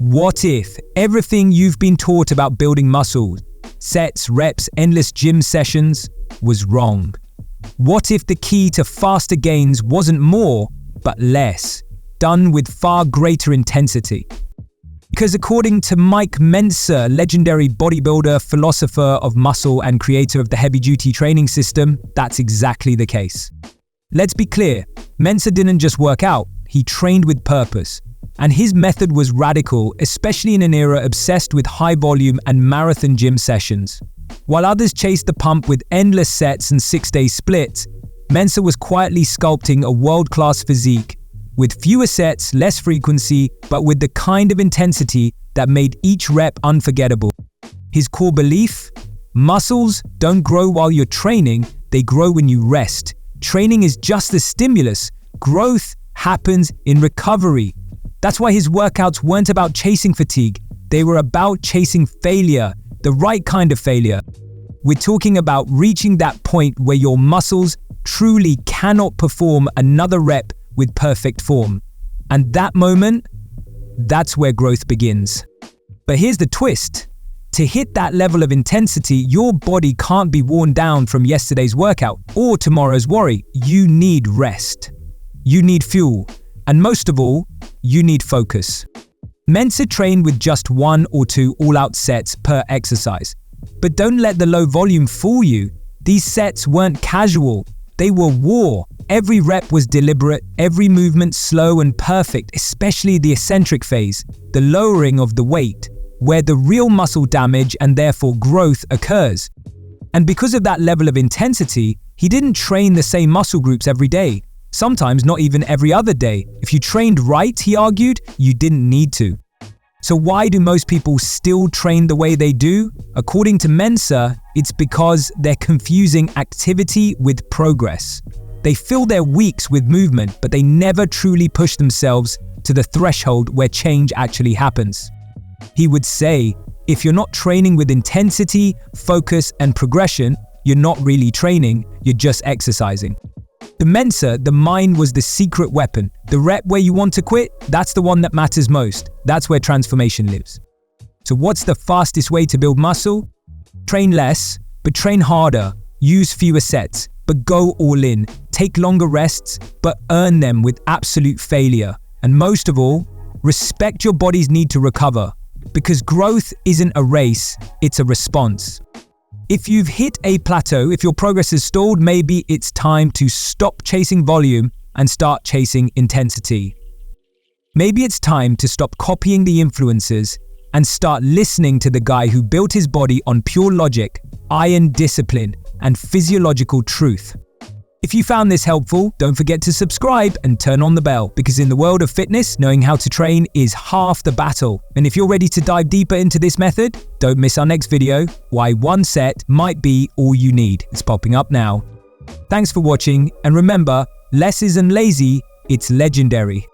What if everything you've been taught about building muscles, sets, reps, endless gym sessions, was wrong? What if the key to faster gains wasn't more, but less, done with far greater intensity? Because according to Mike Mentzer, legendary bodybuilder, philosopher of muscle, and creator of the heavy-duty training system, that's exactly the case. Let's be clear, Mentzer didn't just work out, he trained with purpose. And his method was radical, especially in an era obsessed with high volume and marathon gym sessions. While others chased the pump with endless sets and 6-day splits, Mentzer was quietly sculpting a world-class physique, with fewer sets, less frequency, but with the kind of intensity that made each rep unforgettable. His core belief? Muscles don't grow while you're training, they grow when you rest. Training is just the stimulus. Growth happens in recovery. That's why his workouts weren't about chasing fatigue, they were about chasing failure, the right kind of failure. We're talking about reaching that point where your muscles truly cannot perform another rep with perfect form. And that moment, that's where growth begins. But here's the twist. To hit that level of intensity, your body can't be worn down from yesterday's workout or tomorrow's worry. You need rest. You need fuel. And most of all, you need focus. Mentzer trained with just 1 or 2 all-out sets per exercise. But don't let the low volume fool you. These sets weren't casual. They were war. Every rep was deliberate, every movement slow and perfect, especially the eccentric phase, the lowering of the weight, where the real muscle damage and therefore growth occurs. And because of that level of intensity, he didn't train the same muscle groups every day. Sometimes not even every other day. If you trained right, he argued, you didn't need to. So why do most people still train the way they do? According to Mentzer, it's because they're confusing activity with progress. They fill their weeks with movement, but they never truly push themselves to the threshold where change actually happens. He would say, if you're not training with intensity, focus, and progression, you're not really training, you're just exercising. To Mentzer, the mind was the secret weapon. The rep where you want to quit, that's the one that matters most. That's where transformation lives. So what's the fastest way to build muscle? Train less, but train harder. Use fewer sets, but go all in. Take longer rests, but earn them with absolute failure. And most of all, respect your body's need to recover. Because growth isn't a race, it's a response. If you've hit a plateau, if your progress has stalled, maybe it's time to stop chasing volume and start chasing intensity. Maybe it's time to stop copying the influencers and start listening to the guy who built his body on pure logic, iron discipline, and physiological truth. If you found this helpful, don't forget to subscribe and turn on the bell, because in the world of fitness, knowing how to train is half the battle. And if you're ready to dive deeper into this method, don't miss our next video, why one set might be all you need. It's popping up now. Thanks for watching, and remember, less isn't lazy, it's legendary.